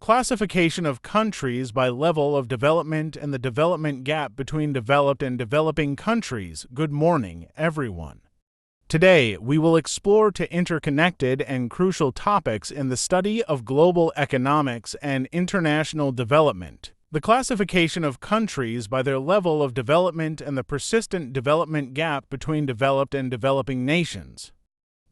Classification of countries by level of development and the development gap between developed and developing countries. Good morning, everyone. Today, we will explore interconnected and crucial topics in the study of global economics and international development. The classification of countries by their level of development and the persistent development gap between developed and developing nations.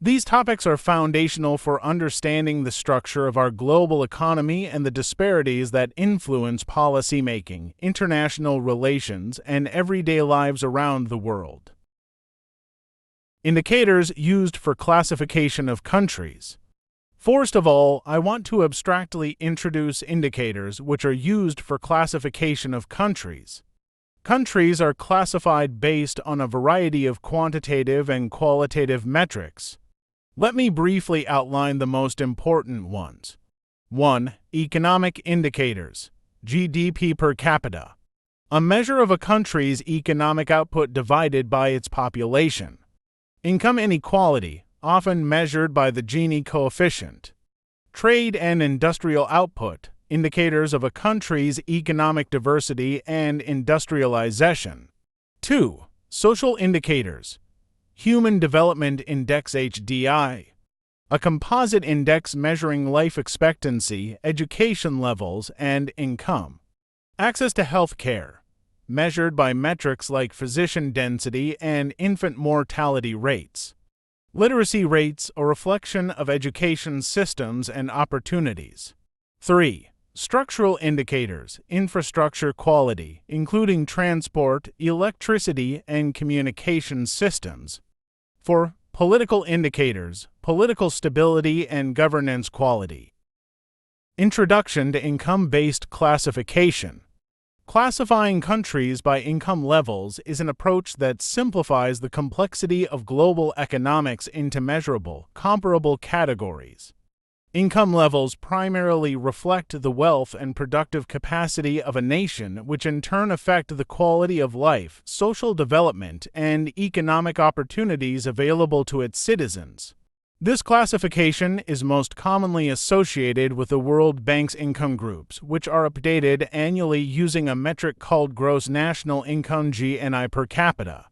These topics are foundational for understanding the structure of our global economy and the disparities that influence policymaking, international relations, and everyday lives around the world. Indicators used for classification of countries. First of all, I want to abstractly introduce indicators which are used for classification of countries. Countries are classified based on a variety of quantitative and qualitative metrics. Let me briefly outline the most important ones. 1. Economic indicators. GDP per capita. A measure of a country's economic output divided by its population. Income inequality, often measured by the Gini coefficient. Trade and industrial output, indicators of a country's economic diversity and industrialization. 2. Social indicators. Human Development Index HDI, a composite index measuring life expectancy, education levels, and income. Access to health care, measured by metrics like physician density and infant mortality rates. Literacy rates, a reflection of education systems and opportunities. 3. Structural indicators, infrastructure quality, including transport, electricity, and communication systems. 4. Political indicators, political stability and governance quality. Introduction to income-based classification. Classifying countries by income levels is an approach that simplifies the complexity of global economics into measurable, comparable categories. Income levels primarily reflect the wealth and productive capacity of a nation, which in turn affect the quality of life, social development, and economic opportunities available to its citizens. This classification is most commonly associated with the World Bank's income groups, which are updated annually using a metric called Gross National Income (GNI) per capita.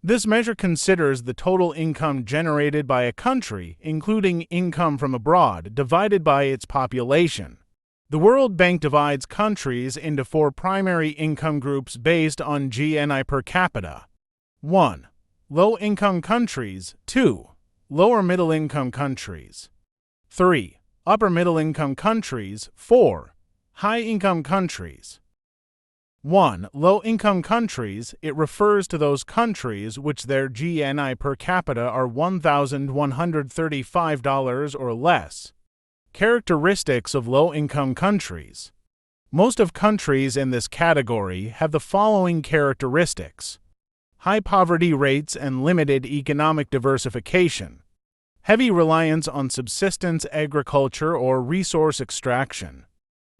This measure considers the total income generated by a country, including income from abroad, divided by its population. The World Bank divides countries into 4 primary income groups based on GNI per capita. 1. Low-income countries. 2. Lower middle-income countries. 3. Upper middle-income countries. 4. High-income countries. 1. Low-income countries. It refers to those countries which their GNI per capita are $1,135 or less. Characteristics of low-income countries. Most of countries in this category have the following characteristics: high poverty rates and limited economic diversification, heavy reliance on subsistence agriculture or resource extraction,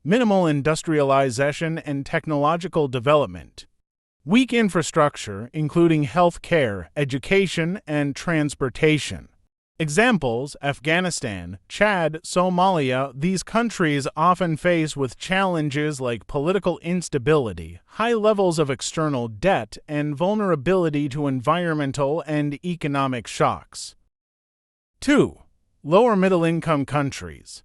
minimal industrialization and technological development, weak infrastructure including health care, education, and transportation. Examples: Afghanistan, Chad, Somalia. These countries often face with challenges like political instability, high levels of external debt, and vulnerability to environmental and economic shocks. 2. Lower middle-income countries.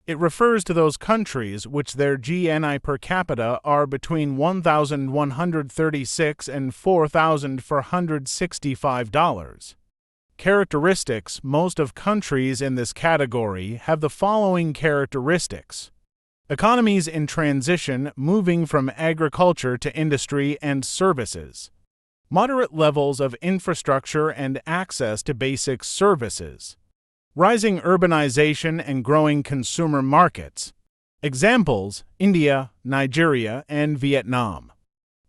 It refers to those countries which their GNI per capita are between $1,136 and $4,465. Characteristics: most of countries in this category have the following characteristics: economies in transition, moving from agriculture to industry and services, moderate levels of infrastructure and access to basic services, rising urbanization and growing consumer markets. Examples: India, Nigeria, and Vietnam.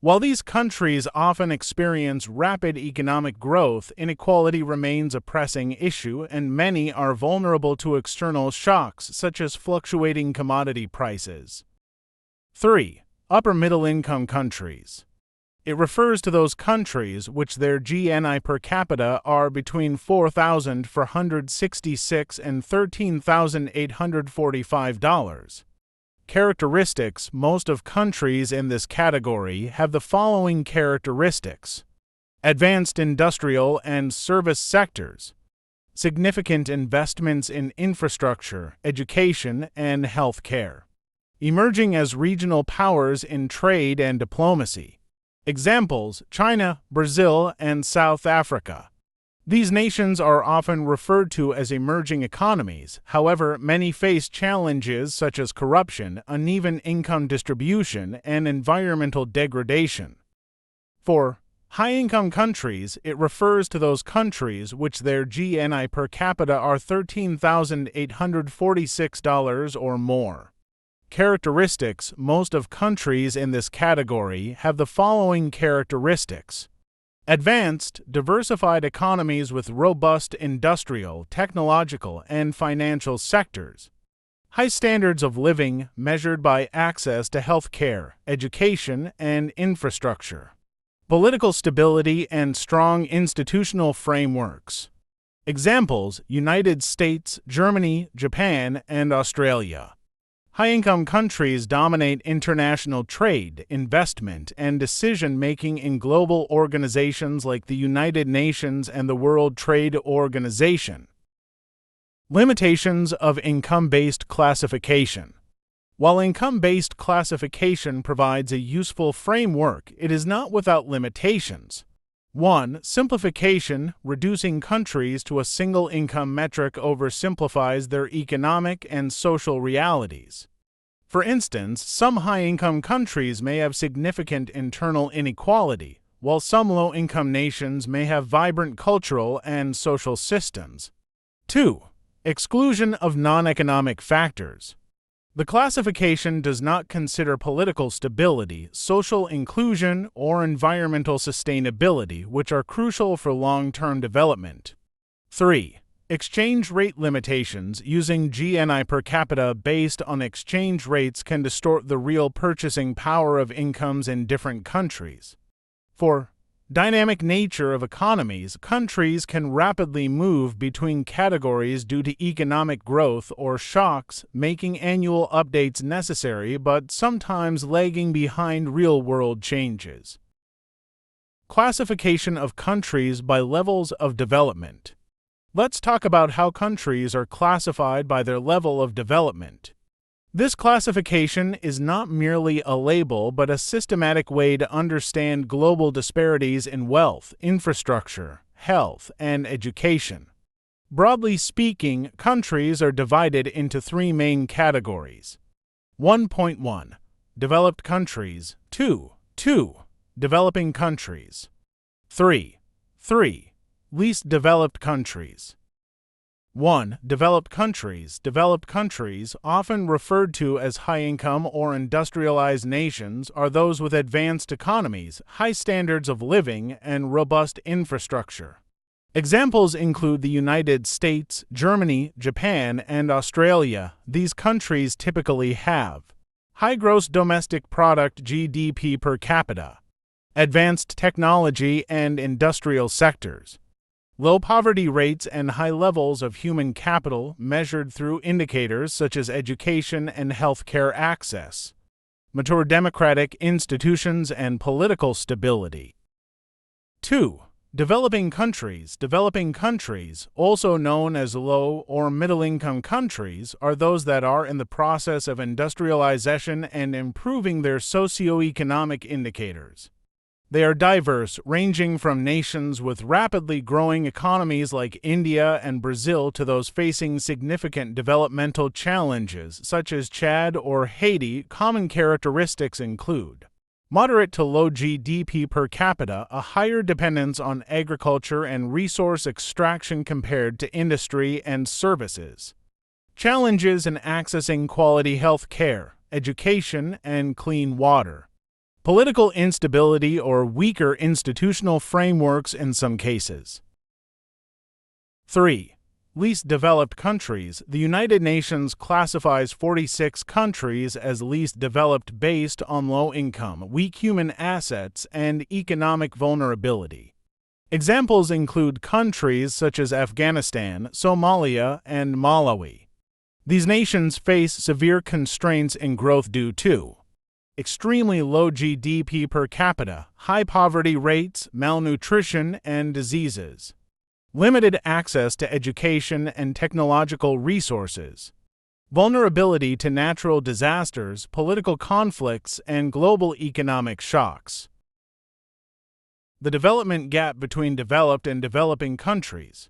While these countries often experience rapid economic growth, inequality remains a pressing issue, and many are vulnerable to external shocks such as fluctuating commodity prices. 3. Upper middle-income countries. It refers to those countries which their GNI per capita are between $4,466 and $13,845. Characteristics. Most of countries in this category have the following characteristics: advanced industrial and service sectors, significant investments in infrastructure, education, and health care, emerging as regional powers in trade and diplomacy. Examples: China, Brazil, and South Africa. These nations are often referred to as emerging economies. However, many face challenges such as corruption, uneven income distribution, and environmental degradation. For high-income countries, it refers to those countries which their GNI per capita are $13,846 or more. Characteristics. Most of countries in this category have the following characteristics: advanced, diversified economies with robust industrial, technological, and financial sectors. High standards of living measured by access to health care, education, and infrastructure. Political stability and strong institutional frameworks. Examples: United States, Germany, Japan, and Australia. High-income countries dominate international trade, investment, and decision-making in global organizations like the United Nations and the World Trade Organization. Limitations of income-based classification. While income-based classification provides a useful framework, it is not without limitations. 1. Simplification. Reducing countries to a single income metric oversimplifies their economic and social realities. For instance, some high-income countries may have significant internal inequality, while some low-income nations may have vibrant cultural and social systems. 2. Exclusion of non-economic factors. The classification does not consider political stability, social inclusion, or environmental sustainability, which are crucial for long-term development. 3. Exchange rate limitations. Using GNI per capita based on exchange rates can distort the real purchasing power of incomes in different countries. 4. Dynamic nature of economies. Countries can rapidly move between categories due to economic growth or shocks, making annual updates necessary but sometimes lagging behind real-world changes. Classification of countries by levels of development. Let's talk about how countries are classified by their level of development. This classification is not merely a label but a systematic way to understand global disparities in wealth, infrastructure, health, and education. Broadly speaking, countries are divided into three main categories. 1.1. Developed countries. 2. Developing countries. 3. Least developed countries. 1. Developed countries. Developed countries, often referred to as high-income or industrialized nations, are those with advanced economies, high standards of living, and robust infrastructure. Examples include the United States, Germany, Japan, and Australia. These countries typically have high gross domestic product (GDP) per capita, advanced technology and industrial sectors, low poverty rates, and high levels of human capital measured through indicators such as education and healthcare access, mature democratic institutions, and political stability. 2. Developing countries. Developing countries, also known as low or middle-income countries, are those that are in the process of industrialization and improving their socio-economic indicators. They are diverse, ranging from nations with rapidly growing economies like India and Brazil to those facing significant developmental challenges such as Chad or Haiti. Common characteristics include moderate to low GDP per capita, a higher dependence on agriculture and resource extraction compared to industry and services, challenges in accessing quality health care, education, and clean water, political instability or weaker institutional frameworks in some cases. 3. Least developed countries. The United Nations classifies 46 countries as least developed based on low income, weak human assets, and economic vulnerability. Examples include countries such as Afghanistan, Somalia, and Malawi. These nations face severe constraints in growth due to extremely low GDP per capita, high poverty rates, malnutrition, and diseases, limited access to education and technological resources, vulnerability to natural disasters, political conflicts, and global economic shocks. The development gap between developed and developing countries.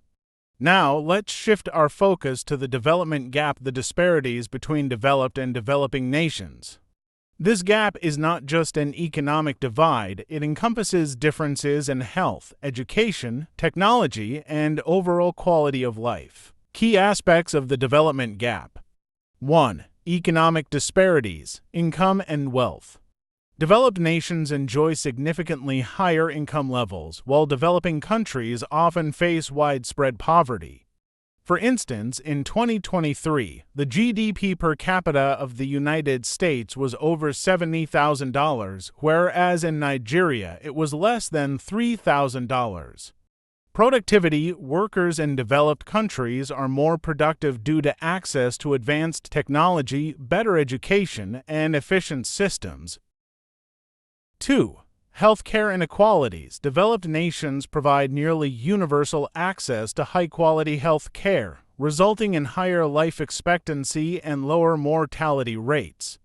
Now, let's shift our focus to the development gap, the disparities between developed and developing nations. This gap is not just an economic divide, it encompasses differences in health, education, technology, and overall quality of life. Key aspects of the development gap. 1. Economic disparities, income and wealth. Developed nations enjoy significantly higher income levels, while developing countries often face widespread poverty. For instance, in 2023, the GDP per capita of the United States was over $70,000, whereas in Nigeria it was less than $3,000. Productivity: workers in developed countries are more productive due to access to advanced technology, better education, and efficient systems. 2. Healthcare inequalities. Developed nations provide nearly universal access to high-quality health care, resulting in higher life expectancy and lower mortality rates.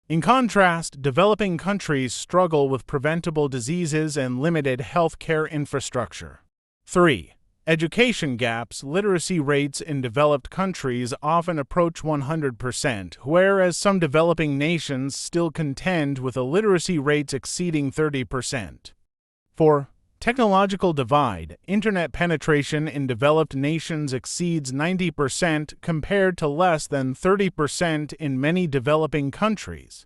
In contrast, developing countries struggle with preventable diseases and limited healthcare infrastructure. 3. Education gaps. Literacy rates in developed countries often approach 100%, whereas some developing nations still contend with illiteracy rates exceeding 30%. 4. Technological divide. Internet penetration in developed nations exceeds 90% compared to less than 30% in many developing countries.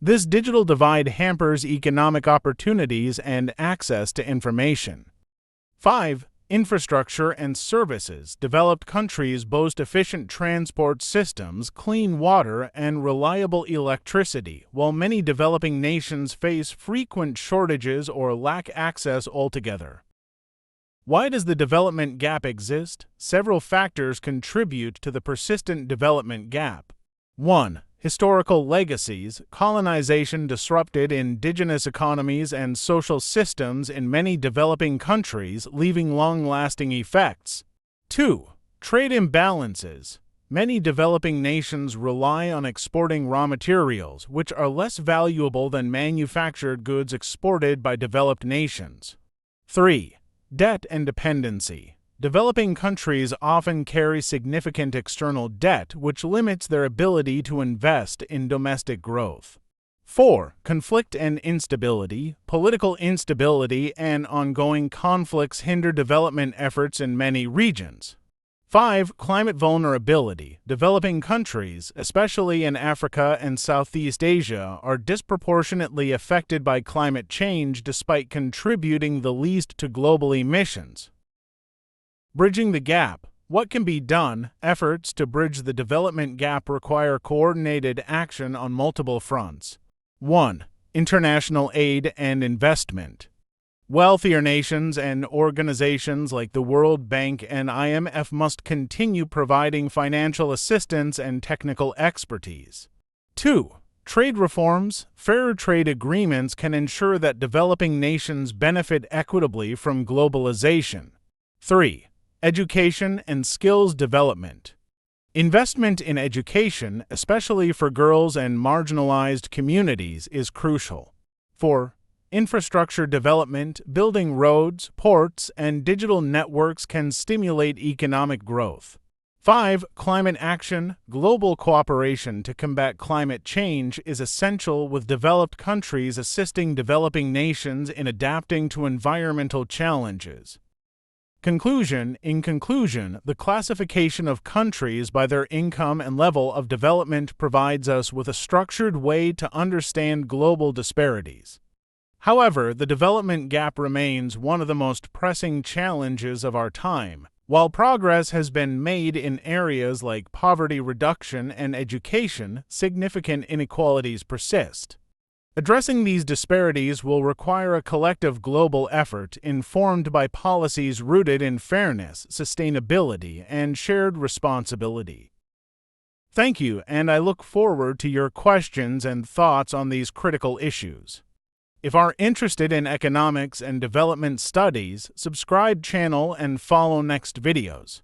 This digital divide hampers economic opportunities and access to information. 5. Infrastructure and services. Developed countries boast efficient transport systems, clean water, and reliable electricity, while many developing nations face frequent shortages or lack access altogether. Why does the development gap exist? Several factors contribute to the persistent development gap. 1. Historical legacies. Colonization disrupted indigenous economies and social systems in many developing countries, leaving long-lasting effects. 2. Trade imbalances. Many developing nations rely on exporting raw materials, which are less valuable than manufactured goods exported by developed nations. 3. Debt and dependency. Developing countries often carry significant external debt, which limits their ability to invest in domestic growth. 4. Conflict and instability. Political instability and ongoing conflicts hinder development efforts in many regions. 5. Climate vulnerability. Developing countries, especially in Africa and Southeast Asia, are disproportionately affected by climate change despite contributing the least to global emissions. Bridging the gap. What can be done? Efforts to bridge the development gap require coordinated action on multiple fronts. 1. International aid and investment. Wealthier nations and organizations like the World Bank and IMF must continue providing financial assistance and technical expertise. 2. Trade reforms. Fair trade agreements can ensure that developing nations benefit equitably from globalization. 3. Education and skills development. Investment in education, especially for girls and marginalized communities, is crucial. 4. Infrastructure development. Building roads, ports, and digital networks can stimulate economic growth. 5. Climate action. Global cooperation to combat climate change is essential, with developed countries assisting developing nations in adapting to environmental challenges. Conclusion. In conclusion, the classification of countries by their income and level of development provides us with a structured way to understand global disparities. However, the development gap remains one of the most pressing challenges of our time. While progress has been made in areas like poverty reduction and education, significant inequalities persist. Addressing these disparities will require a collective global effort informed by policies rooted in fairness, sustainability, and shared responsibility. Thank you, and I look forward to your questions and thoughts on these critical issues. If are interested in economics and development studies, subscribe channel and follow next videos.